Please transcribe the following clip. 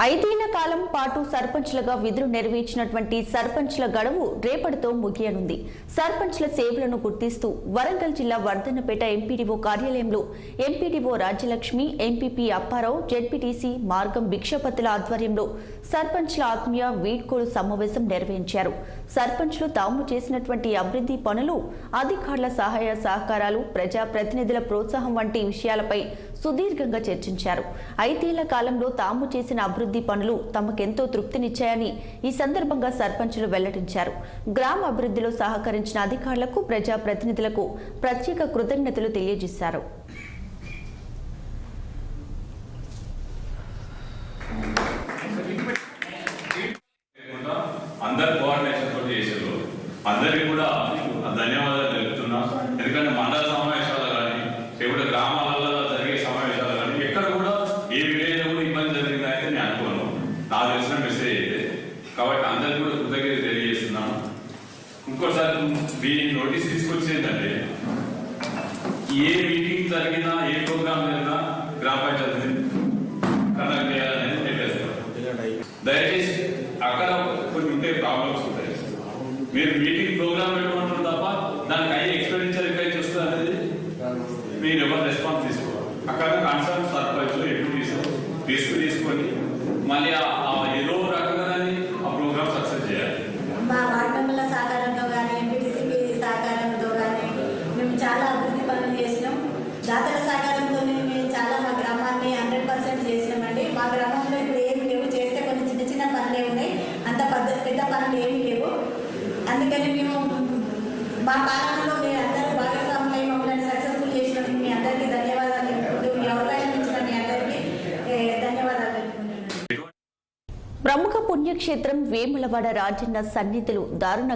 5 ఏళ్ల కాలం పాటు సర్పంచ్లుగా విధులు నిర్వహించినటువంటి సర్పంచ్ల గడువు రేపటితో ముగియనుంది. సర్పంచ్ల సేవలను గుర్తిస్తూ వరంగల్ జిల్లా వర్ధన్నపేట ఎంపీడీఓ కార్యాలయంలో MPDO Rajyalakshmi, MPP Apparao, ZPTC మార్గం భిక్షపతుల ఆధ్వర్యంలో సర్పంచ్ల ఆత్మీయ వీడ్కోలు సమావేశం నిర్వహించారు. సర్పంచ్లు తాము చేసినటువంటి అభివృద్ధి పనులు, అధికారుల సహాయ సహకారాలు, ప్రజా ప్రతినిధుల ప్రోత్సాహం వంటి విషయాలపై సుదీర్ఘంగా చర్చించారు. 5 ఏళ్ల కాలంలో తాము చేసిన అభివృద్ధి పనులు తమకెంతో తృప్తినిచ్చాయని ఈ సందర్భంగా సర్పంచులు వెల్లడించారు. గ్రామ అభివృద్ధిలో సహకరించిన అధికారులకు, ప్రజా ప్రతినిధులకు ప్రత్యేక కృతజ్ఞతలు తెలియజేశారు. అందరికీ కూడా ధన్యవాదాలు తెలుపుతున్నా. ఎందుకంటే మండల సమావేశాలు కానీ లేకపోతే గ్రామాలలో జరిగే సమావేశాలు కానీ ఎక్కడ కూడా ఏ విలేజ్ కూడా ఇబ్బంది జరిగింది అయితే నేను అనుకోను. నాకు తెలిసిన మెసేజ్ అయితే కాబట్టి అందరికీ కూడా కృతజ్ఞత తెలియజేస్తున్నాను. ఇంకోసారి మీ నోటీస్ తీసుకొచ్చేందంటే ఏ మీటింగ్ జరిగినా, ఏ ప్రోగ్రామ్ జరిగినా గ్రామ పంచాయతీ కండక్ట్ చేయాలనేది చెప్పేస్తాను. దయచేసి అక్కడ కొన్ని ఉంటే ప్రాబ్లమ్స్ ఉంటాయి. మీరు మీటింగ్ ప్రోగ్రామ్ పెట్టుకుంటారు తప్ప దానికి అయ్యే ఎక్స్పెండిచర్ ఎక్కడ చూస్తుంది అనేది మీరు ఎవరు రెస్పాన్స్ తీసుకోవాలి. అక్కడ కన్సర్న్ సర్పంచ్ తీసుకొని మళ్ళీ ఏదో రకంగా ఆ ప్రోగ్రామ్ సక్సెస్ చేయాలి. మా వార్డు మెంబర్ల సహకారంతో కానీ, ఎంపీటీసీ సహకారంతో కానీ మేము చాలా అభివృద్ధి పనులు చేసినాం. దాతల సహకారంతో మేము చాలా మా గ్రామాన్ని 100% చేసినామండి. మా గ్రామంలో ఇప్పుడు ఏమి లేవు, చేస్తే కొన్ని చిన్న చిన్న పనులే ఉన్నాయి, అంత పెద్ద పనులు ఏమి లేవు. అందుకని మేము మా పాలనలో మీరు అందరూ భాగస్వాములై మమ్మల్ని సక్సెస్ఫుల్ చేసినందుకు మీ అందరికీ ధన్యవాదాలు తెలుపుకుంటూ, మీ అవకాశం ఇచ్చిన మీ అందరికీ ధన్యవాదాలు తెలుపుకుంటున్నాను. ప్రముఖ పుణ్యక్షేత్రం వేములవాడ రాజన్న సన్నిధులు దారుణ